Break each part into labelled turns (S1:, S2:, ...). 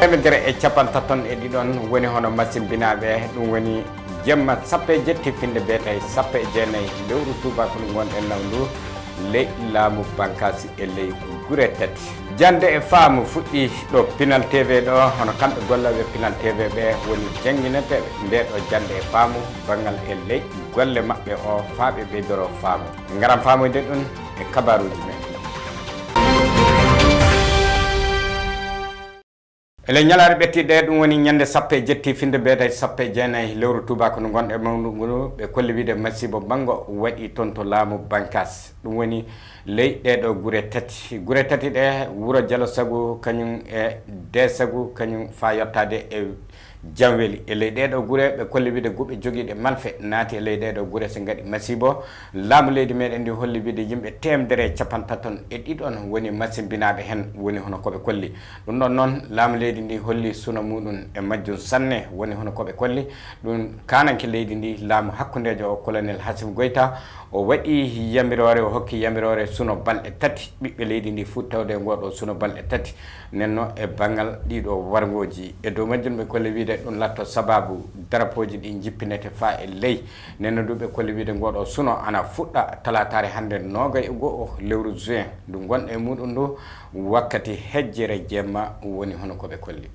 S1: temedere e capantaton e ɗiɗon woni hono machine binaɓe ɗum woni jemma sappo e jetti finde beetay sappo e jeenayyi lewru tubakol gonɗen nawdu ley laamu bankasi e ley gure tati jande e faamu fuɗɗi ɗo Pinal TV ɗo hono kamɓe golloɓe Pinal TV ɓe woni jangguineteɓe nde ɗo jande e faamu banggal e ley golle mabɓe o faaɓe ɓeydoro faamu garam faamude ɗum e kabaruji men ele ñalaare ɓettiɗe ɗum woni ñande sappo e jetti finde beeday sappo e jeenayyi lewru tubako no gonɗe mawdu nguru ɓe kolli wiide masibo banggo waɗi toon to laamu bankas ɗum woni ley ɗeɗo gure tati ɗe wuuro Dialo Sagu kañum e de Sagu kañum fa yettade e Jamweli e ley ɗeɗo gure ɓe kolli wiide guɓe joguiɗe malfe naati e ley ɗeɗo gure so gaɗi masibo laamu leydi meɗen ndi holli wiide yimɓe temedere capantaton e ɗiɗon woni machine binaɓe hen woni hono koɓe kolli ɗum ɗon noon laamu leydi ndi holli suna muɗum e majjum sanne woni hono koɓe kolli ɗum kananke leydi ndi laamu hakkudejo o colonel Hasim Goyta o waɗi yamirore o hokki yamirore suno balɗe tati ɓiɓɓe leydi ndi fu tawde ngoɗo suno balɗe tati nenno e banggal ɗiɗo wargoji e dow majjum ɓe kolle wiide ɗum latto sababu darapoji ɗi jippinete fa e ley nenno ɗum ɓe kolle wiide ngoɗo suno ana fuɗɗa talatare hande 21 lewru juin ndu gonɗe e muɗum ndu wakkati hejjere jemma woni hono koɓe kolli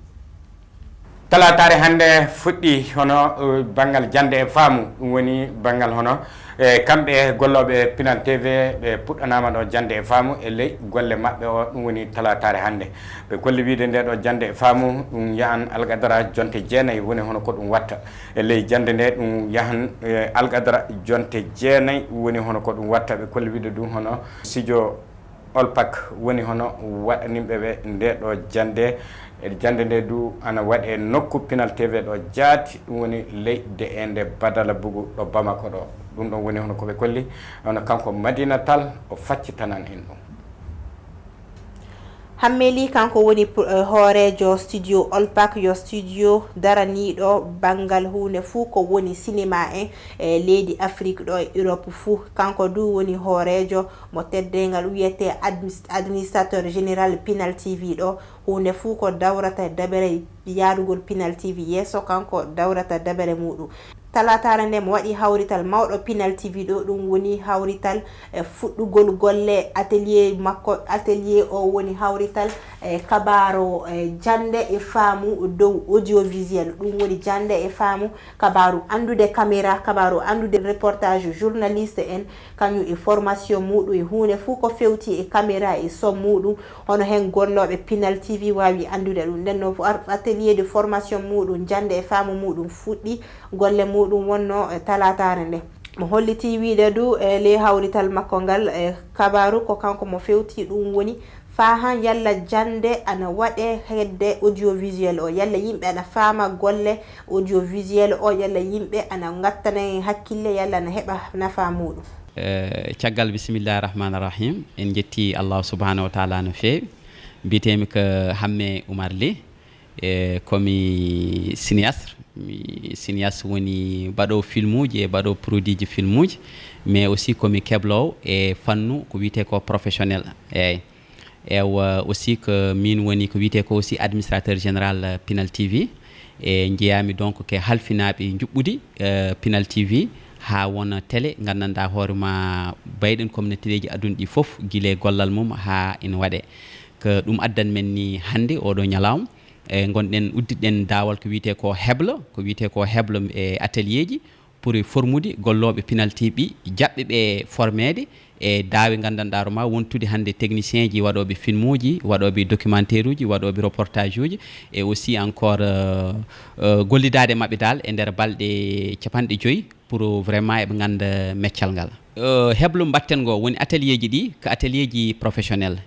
S1: talatare hande fuɗɗi hono banggal jande e faamu ɗum woni banggal hono e kamɓe golloɓe Pinal TV ɓe puɗɗanama ɗo jande e faamu e ley golle mabɓe o ɗum woni talatare hande ɓe kolli wiide nde ɗo jande e faamu ɗum yahan algadara jonte jeenayyi woni hono ko ɗum watta e ley jande nde ɗum yahan algadara jonte jeenayyi woni hono ko ɗum watta ɓe kolli wiide ɗum hono studio olpak woni hono waɗanimɓeɓe nde ɗo jande e jande nde du ana waɗe nokku Pinal TV ɗo jaati ɗum woni leyɗe ende Badala Bugu ɗo Bamako ɗo ɗum ɗon woni hono koɓe kolli hono kanko Madina Tall o faccitanan en ɗum
S2: hammeli kanko woni hoorejo studio olpak yo studio daraniiɗo bangal hunde fuu ko woni cinéma en e leydi Afrique ɗo e Europe fuu kanko du woni hoorejo mo teddengal wiyete administrateur général Pinal TV ɗo hunde fuu ko dawrata dabere yaadugol Pinal TV yeeso kanko dawrata dabere muɗum talatare nde mo waɗi hawrital mawɗo Pinal TV ɗo ɗum woni hawrital fuɗɗugol golle atelier makko atelier o woni hawrital kabaru jande e faamu dow audiovisuel ɗum woni jande e faamu kabaru andude caméra kabaru andude reportage journaliste en kañum e formation muɗum e hunde fuu ko fewti e caméra e som muɗum hono hen golloɓe Pinal TV wawi andude ɗum nden no atelier de formation muɗum jande e faamu muɗum fuɗɗi golle muɗum wonno talatare nde mo holliti wiide du e ley hawrital makko ngal kabaru ko kanko mo fewti ɗum woni fa han yalla jande ana waɗe hedde audiovisuel o yalla yimɓe ana faama golle audiovisuel o yalla yimɓe ana gattana hakkille yalla ana heɓa nafa muɗum
S3: caggal bisimillahi rahmani rahim en jetti Allah subhanahu wa taala no feewi mbitemi ko Hamme Oumar Ly komi cinéaste woni mbaɗo film uji e mbaɗo produit ji film uji mais aussi komi keblowo e fannu ko wiyete ko professionnel eyyi ewa aussi que min woni ko wiyete ko aussi administrateur général Pinal TV e jeyami donc ke halfinaɓe juɓɓudi Pinal TV ha wona télé gandanɗa hoorema bayɗen communauté ji aduna ɗi foof guile gollal mum ha ina waɗe ko ɗum addan men ni hande oɗo ñalawma e gonɗen uddiɗen dawal ko wiyete ko heble e atelier ji pour formude golloɓe Pinal TV jaɓɓe ɓe formede e daawe gandanɗa roma wontude hande technicien ji waɗoɓe film uji waɗoɓe documentaire uji waɗoɓe reportage uji et aussi encore gollidade mabɓe dal e nder balɗe 50 pour vraiment eɓe ganda meccal ngal heblo mbatten ngo woni atelier ji ɗi ko atelier ji professionnel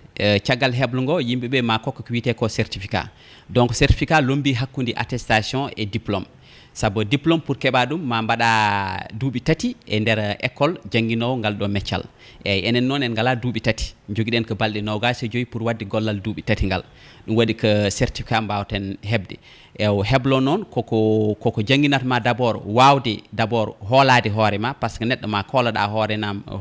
S3: caggal heblo ngo yimɓeɓe ma kokko ko wiyete ko certificat donc certificat lombi hakkude attestation et diplôme saabu diplôme pour keɓa ɗum ma mbaɗa duuɓi tati e nder école jangguinowo ngal ɗo meccal eyyi enen noon en ngala duuɓi tati joguiɗen ko balɗe 25 pour wadde gollal duuɓi tati ngal ɗum waɗi ko certificat mbawten hebde ewo heblo noon koko jangguinatma d' abord wawde d' abord hoolade hoorema par ce que neɗɗo ma kooloɗa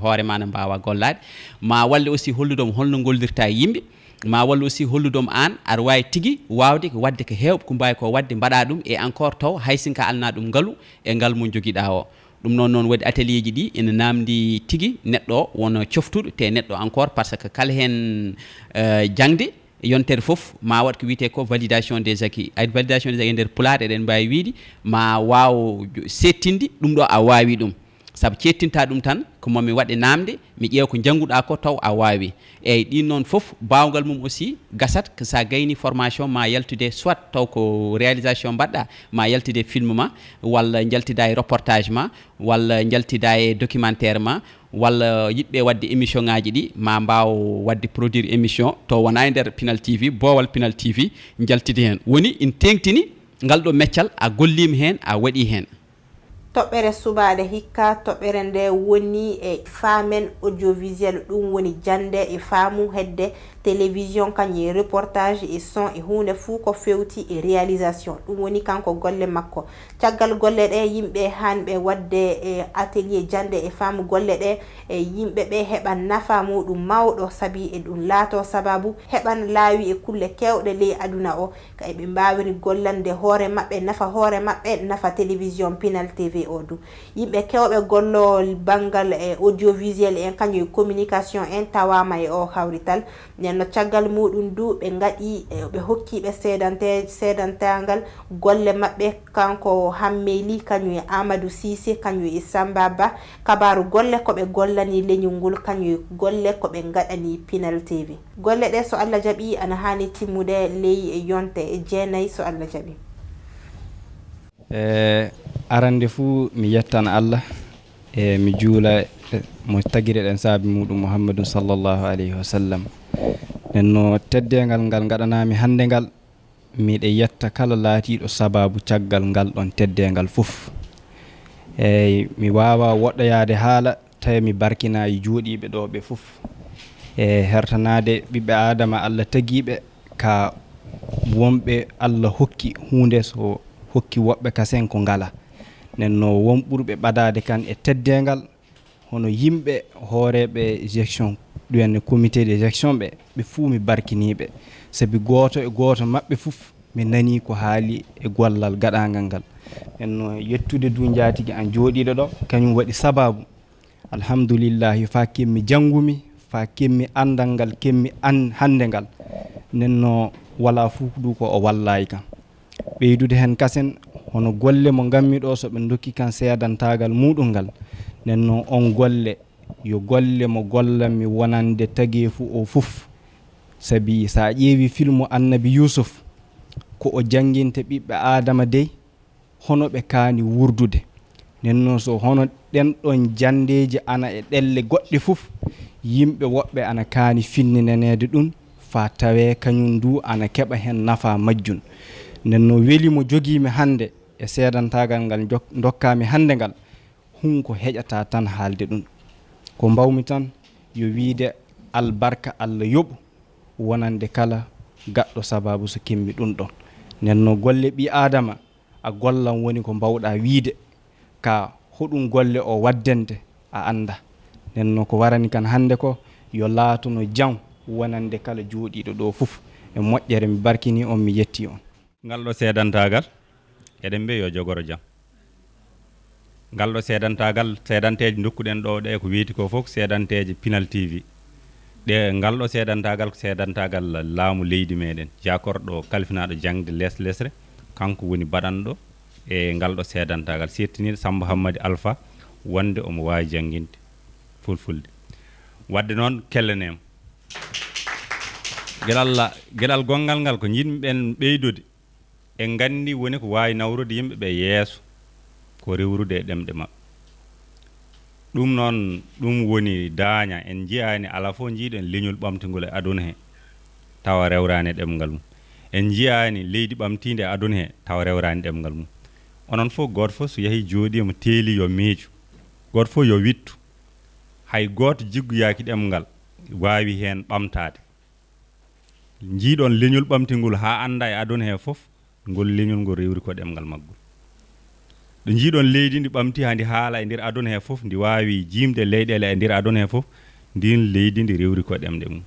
S3: hoorema no mbawa gollade ma walle aussi holludemo holno gollirta yimɓe ma walla aussi holludom an aɗa wawi tigui wawde ko wadde ko hewɓe ko mbawi ko wadde mbaɗa ɗum et encore taw hay sinka alna ɗum ngaalu e ngal mo joguiɗa o ɗum noon waɗi atelier ji ɗi ene namdi tigui neɗɗo o wona coftuɗo te neɗɗo encore par ce que kala hen jangde yontere foof ma wat ko wiyete ko validation des acquis ay validation des acquis e nder pulaar eɗen mbawi wiide ma waw settinde ɗum ɗo a wawi ɗum saabu cettinta ɗum tan ko momi waɗe namde mi ƴeewa ko jannguɗa ko taw a wawi eyyi ɗin noon foof bawgal mum aussi gasat ko sa gayni formation ma yaltude soit taw ko réalisation mbaɗɗa ma yaltude film ma walla jaltida e reportage ma walla jaltida e documentaire ma walla yiɗɓe wadde émission ngaji ɗi ma mbaw wadde produire émission to wona e nder Pinal TV boowal Pinal TV jaltide hen woni in tengtini ngal ɗo meccal a gollima hen a waɗi hen
S2: toɓɓere subaɗe hikka toɓɓere nde woni e famen audiovisuel ɗum woni jande e faamu hedde télévision kañum reportage et son e hunde fuu ko fewti e réalisation ɗum woni kanko golle makko caggal golle ɗe yimɓe hanɓe wadde e atelier jande e faamu golle ɗe e yimɓe ɓe heɓan nafa muɗum mawɗo saabi e ɗum laato sababu heɓan laawi e kulle kewɗe ley aduna o kay ɓe mbawiri gollande hoore maɓɓe nafa hoore maɓɓe nafa télévision Pinal TV o du yimɓe kewɓe gollo bangal e audiovisuel en kañum communication en tawama e o hawrital no caggal muɗum du ɓe gaɗi ɓe hokkiɓe seedantagal golle maɓɓe kanko hammeli kañum e Amadou Cissé kañum e Samba Ba kabaru golle koɓe gollani leñol ngol kañum golle koɓe gaɗani Pinal TV golle ɗe so Allah jaaɓi ana hani timmude ley yonte e jeenayyi so Allah jaaɓi
S4: arande fuu mi yettan Allah e mi juula mo tagireɗen saabi muɗum Muhammadun sallallahu alayhi wa sallam nenno teddengal ngal gaɗanami hande ngal miɗe yetta kala laatiɗo sababu caggal ngal ɗon teddengal fof eyyi mi wawa woɗɗoyade haala tawi mi barkinayi jooɗiɓe ɗo ɓe fof e hertanade ɓiɓɓe adama Allah tagiɓe ka wonɓe Allah hokki hunde so hokki woɓɓe kasen ko ngala nenno won ɓurɓe ɓadade kan e teddengal hono yimɓe hooreɓe gestion ɗuenne comité de gestion ɓe fuu mi barkiniɓe sabi goto e goto maɓɓe fof mi nani ko haali e gollal gaɗagal ngal enno yettude du jatigi an jooɗiɗo ɗo kañum waɗi sababu alhamdoulillahi fa kemmi janggumi fa kemmi andal ngal kemmi hande ngal nenno wala fuu du ko o wallayi kam ɓeydude hen kasen hono golle mo gammi ɗo so ɓe dokki kan seedantagal muɗum ngal nenno on golle yo golle mo gollanmi wonande tageefu o fof sabi sa ƴeewi filmu annabi Yusuf ko o janginte ɓiɓɓe adama dey hono ɓe kaani wurdude nenno so hono ɗen ɗon jandeji ana e ɗelle goɗɗe fof yimɓe woɓɓe ana kaani finninanede ɗum fa tawe kañum du ana keɓa hen nafa majjun nenno weeli mo jogiimi hande e seedantagal ngal dokkami hande ngal hunko heƴata tan haalde ɗum ko mbawmi tan yo wiide albarka Allah yoɓu wonande kala gaɗɗo sababu so kemmi ɗum ɗon nenno golle ɓi adama a gollan woni ko mbawɗa wiide ka hoɗum golle o waddende a anda nenno ko warani kan hande ko yo laatono jam wonande kala jooɗiɗo ɗo fof e moƴƴere mi barkini on mi yetti on
S5: ngal ɗo seedantagal eɗen mbiya yo jogoro jam ngal ɗo seedanteje dokkuɗen ɗo ɗe ko wiiti ko fof seedanteje Pinal TV ɗe ngal ɗo seedantagal ko seedantagal laamu leydi meɗen jakorɗo kalfinaɗo jangde lesre kanko woni baɗanɗo e ngal ɗo seedantagal settiniɗo Samba Hammadi Alpha wonde omo wawi jangguinde fulfulde wadde noon kellenem gueɗal gongal ngal ko yimɓeɓen ɓeydude en gandi woni ko wawi nawrude yimɓeɓe yeeso ko rewrude e ɗemɗe mabɓe ɗum noon ɗum woni daaña en jiyani ala fof jiiɗen leñol ɓamtugol e aduna he tawa rewrani e ɗemgal mum en jiyani leydi ɓamtide e aduna he tawa rewrani ɗemgal mum onon fof goto fof so yeehi jooɗima teeli yo miijo goto fof yo wittu hay goto jiggoyaki ɗemgal wawi hen ɓamtade jiiɗon leñol ɓamtingol ha anda e aduna he fof ngol leñol ngol rewri ko ɗemgal maggol ɗo jiiɗon leydi ndi ɓamti ha ndi haala e nder aduna he fof ndi wawi jimde leyɗele e nder aduna he fof ndin leydi ndi rewri ko ɗemɗe mum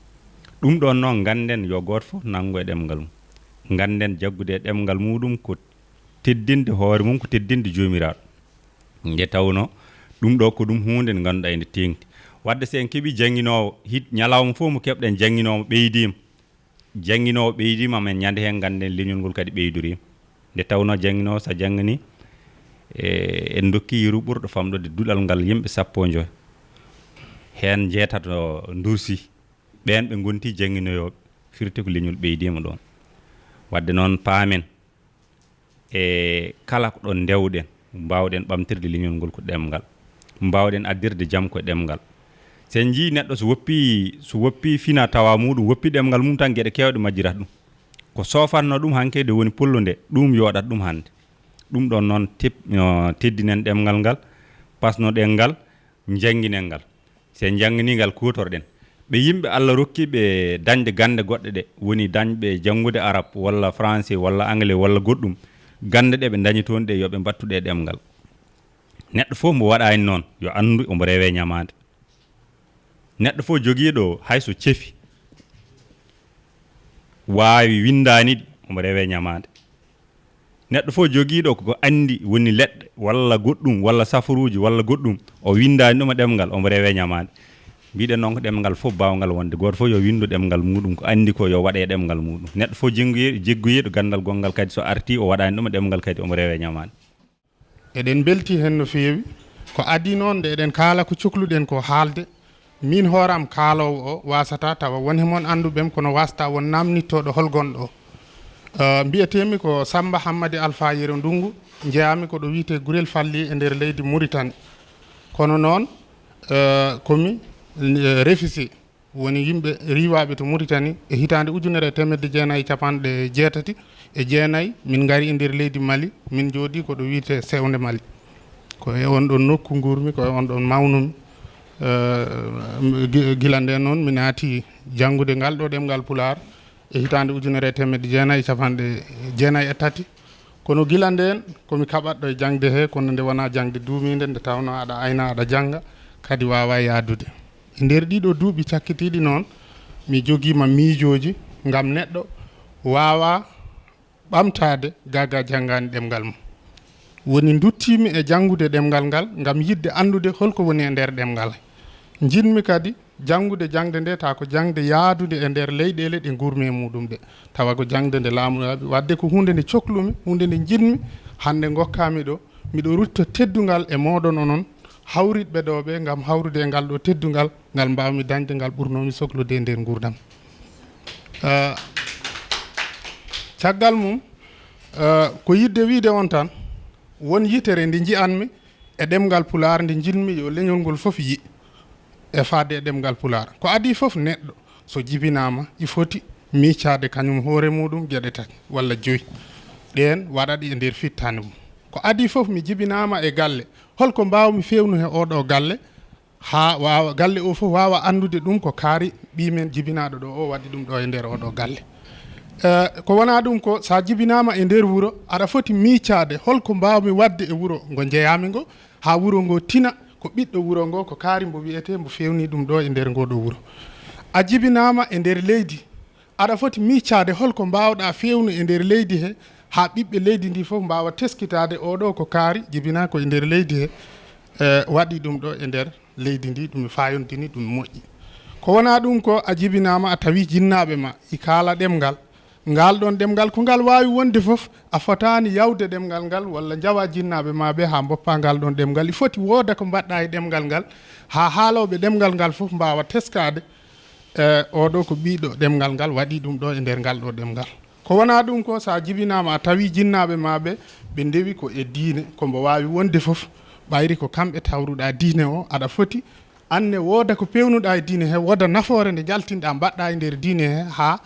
S5: ɗum ɗon noon ganden yo goto fof nango e ɗemgal mum ganden jaggude e ɗemgal muɗum ko teddinde hoore mum ko teddinde jomiraɗo nde tawno ɗum ɗo ko ɗum hunde nde ganduɗa ene tengti wadde sen keeɓi jangguinowo hit ñalawma fof mo keɓɗen jangguinowo ɓeydima men ñande hen ganden leñol ngol kadi ɓeydorima nde tawno jangguinowo sa janggani en dokki yeru ɓurɗo famɗude duɗal ngal yimɓe 15 hen jeetato dursi ɓen ɓe gonti jangguinoyoɓe firti ko leñol ɓeydima ɗon wadde noon paamen e kala ko ɗon dewɗen mbawɗen ɓamtirde leñol ngol ko ɗemgal mbawɗen addirde jaam ko ɗemgal sen jii neɗɗo so woppi fina tawa muɗum woppi ɗemgal mum tan gueɗe kewɗe majjirata ɗum ko sofanno ɗum hankkede woni pullo nde ɗum yoɗat ɗum hande ɗum ɗon noon teddinen ɗemgal ngal pasnoɗen ngal jangguinen ngal sen janggani ngal kutorɗen ɓe yimɓe Allah rokkiɓe dañde gande goɗɗe ɗe woni dañɓe janngude arab walla français walla anglais walla goɗɗum gande ɗe ɓe dañi toon ɗe yoɓe mbattuɗe ɗemgal neɗɗo fof mo waɗani noon yo andu omo rewe ñamade neɗɗo fof joguiɗo hayso ceefi wawi windaniɗi omo rewe ñamade neɗɗo fof joguiɗo ko andi woni leɗɗe walla goɗɗum walla safaruji walla goɗɗum o windani ɗum e ɗemgal omo rewe ñamade mbiɗen noon ko ɗemgal fof bawgal wonde goto fof yo windu ɗemgal muɗum ko andi ko yo waɗe ɗemgal muɗum neɗɗo fof jeggoyeɗo gandal gongal kadi so arti o waɗani ɗum e ɗemgal kadi omo rewe ñamade
S6: eɗen belti hen no fewi ko adi noon nde eɗen kaala ko cohluɗen ko haalde min hooram kaalowo o wasata tawa woni mon anduɓem kono wasta won namnittoɗo holgonɗo o mbiyetemi ko Samba Hammadi Alpha Yero Ndungu jeeyami ko ɗo wiite Gurel Falli e nder leydi Mauritanie kono noon komi refisi woni yimɓe riwaɓe to Mauritanie e hitande 1987 min gari e nder leydi Mali min jooɗi ko ɗo wiite sewnde Mali ko e on ɗon nokku gurmi ko e on ɗon mawnumi gila nden noon mi naati janngude ngal ɗo ɗemgal Pulaar e hitande 1993 kono gila nden komi kaɓatɗo e jangde he kono nde wona jangde duumide nde tawno aɗa ayna aɗa janga kadi wawa yaadude e nder ɗiɗo duuɓi cakkitiɗi noon mi joguima miijoji ngam neɗɗo wawa ɓamtade gaga janngani ɗemgal mum woni duttimi e janngude ɗemgal ngal ngam yidde andude holko woni e nder ɗemgal jinmi kadi janngude jangde nde ta ko jangde yaadude e nder leyɗele ɗe gurmi e muɗum ɗe tawa ko jangde nde laamuɗaɓe wadde ko hunde nde cohlumi hunde nde jinmi hande gokkami ɗo miɗo rutto teddungal e moɗon onon hawritɓe ɗo ɓe ngam hawrude e ngal ɗo teddungal ngal mbawmi dañde ngal ɓurnomi sohlude e nder gurdam caggal mum ko yidde wiide on tan won yitere nde jiyanmi e ɗemgal Pulaar nde jinmi yo leñol ngol fof yi e faade e ɗemgal Pulaar ko adi fof neɗɗo so jibinama i foti miccade kañum hoore muɗum gueɗe tati walla 5 ɗen waɗaɗi e nder fittande mum ko adi fof mi jibinama e galle holko mbawmi fewnu he oɗo galle ha wawa galle o fof wawa andude ɗum ko kaari ɓimen jibinaɗo ɗo o waɗi ɗum ɗo e nder oɗo galle ko wona ɗum ko sa jibinama e nder wuuro aɗa foti miccade holko mbawmi wadde e wuuro ngo jeeyami ngo ha wuuro ngo tina ko ɓiɗɗo wuuro ngo ko kaari mbo wiyete mbo fewni ɗum ɗo e nder ngoɗo wuuro a jibinama e nder leydi aɗa foti miccade holko mbawɗa fewnu e nder leydi he ha ɓiɓɓe leydi ndi fof mbawa teskitade oɗo ko kaari jibina ko e nder leydi he waɗi ɗum ɗo e nder leydi ndi ɗum fayondini ɗum moƴƴi ko wona ɗum ko a jibinama a tawi jinnaɓe ma i kaala ɗemgal ngal ɗon ɗemgal ko ngal wawi wonde fof a fotani yawde ɗemgal ngal walla jawa jinnaɓe ma ɓe ha boppa ngal ɗon ɗemgal il foti wooda ko mbaɗɗa e ɗemgal ngal ha haaloɓe ɗemgal ngal fof mbawa teskade oɗo ko ɓiɗo ɗemgal ngal waɗi ɗum ɗo e nder ngal ɗo ɗemgal ko wona ɗum ko sa jibinama a tawi jinnaɓe ma ɓe ndewi ko e diine kombo wawi wonde fof ɓayri ko kamɓe tawruɗa diine o aɗa foti anne wooda ko pewnuɗa e diine he wooda nafoore nde jaltinɗa mbaɗɗa e nder diine he ha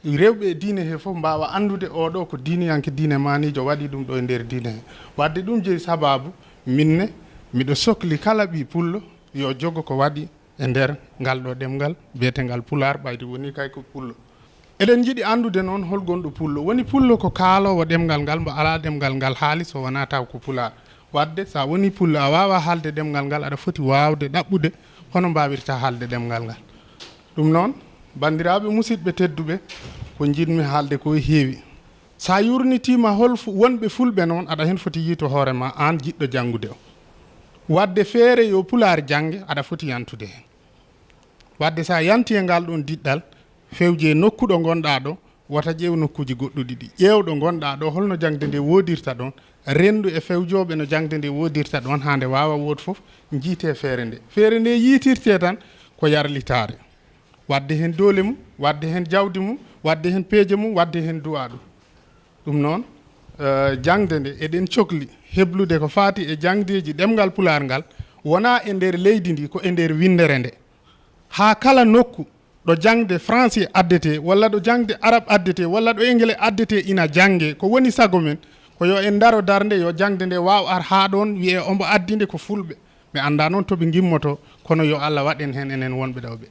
S6: rewɓe e diine he fof mbawa andude oɗo ko diiniyanke diine manijo waɗi ɗum ɗo e nder diine he wadde ɗum jeeyi sababu minne miɗo sohli kala ɓi pullo yo jogo ko waɗi e nder ngal ɗo ɗemgal biyetengal Pulaar ɓayde woni kay ko pullo eɗen jiiɗi andude noon holgonɗo pullo woni pullo ko kaalowo ɗemgal ngal mbo ala ɗemgal ngal haali so wona taw ko Pulaar wadde sa woni pullo a wawa haalde ɗemgal ngal aɗa foti wawde ɗaɓɓude hono mbawirta haalde ɗemgal ngal ɗum noon bandiraɓe musidɓe tedduɓe ko jiɗmi haalde ko heewi sa yurnitima wonɓe fulɓe noon aɗa hen foti yiito hoorema an jiɗɗo janngude o wadde feere yo pulaar jangge aɗa foti yantude hen wadde sa yanti e ngal ɗon diɗɗal fewje e nokkuɗo gonɗa ɗo wata ƴeew nokkuji goɗɗuɗi ɗi ƴeewɗo gonɗa ɗo holno jangde nde wodirta ɗon rendu e fewjoɓe no jangde nde wodirta ɗon hande wawa wood foof jiite feere nde yiitirte tan ko yarlitare wadde hen doole mum wadde hen jawdi mum wadde hen peeje mum wadde hen duwa ɗum noon jangde nde eɗen cohli heblude ko faati e jangdeji ɗemgal pular ngal wona e nder leydi ndi ko e nder windere nde ha kala nokku ɗo jangde français addete walla ɗo jangde arabe addete walla ɗo anglais addete ina jange ko woni sago men ko yo en daro darde yo jangde nde waw ar ha ɗon wiye ombo addinde ko fulɓe ɓe anda noon toɓe gimmoto kono yo Allah waɗen hen enen wonɓe ɗo ɓe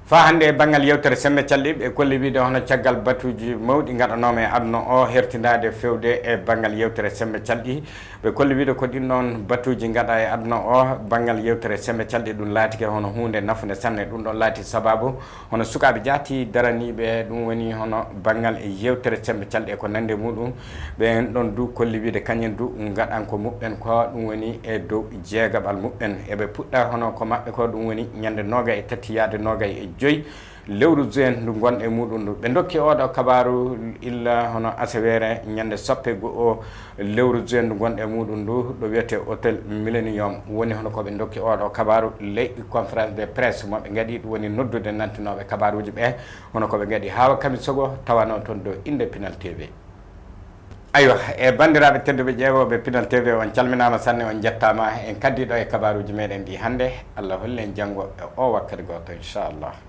S1: fa hande e banggal yewtere sembe calɗi ɓe kolli wiide hono caggal batuji mawɗi gaɗanoma e aduna o hertidade fewde e banggal yewtere sembe calɗi ɓe kolli wiide ko ɗin noon batuji gaɗa e aduna o banggal yewtere sembe calɗi ɗum laatike hono hunde nafude sanne ɗum ɗon laati sababu hono sukaɓe jaati daraniɓe ɗum woni hono banggal e yewtere sembe calɗi e ko nande muɗum ɓen ɗon du kolli wiide kañum du gaɗan ko muɓɓen ko ɗum woni e dow jeegaɓal muɓɓen eɓe puɗɗa hono ko maɓɓe ko ɗum woni ñande noga e tati yaade noga e joyi lewru juin ndu gonɗe e muɗum ndu ɓe dokki oɗo kabaru illa hono asawere ñande soppe o lewru juin ndu gonɗe e muɗum ndu ɗo wiyete hôtel millénium woni hono koɓe dokki oɗo kabaru leyɗi conférence de presse moɓe gaɗi ɗum woni noddude nantinoɓe kabaruji ɓe hono koɓe gaɗi hawa kami sogo tawano toon dow inde Pinal TV aywa e bandiraɓe tedduɓe ƴeewoɓe Pinal TV on calminama sanne on jettama en kaddiɗo e kabaruji meɗen ɗi hannde Allah holle en janggo e o wakkati goto inchallah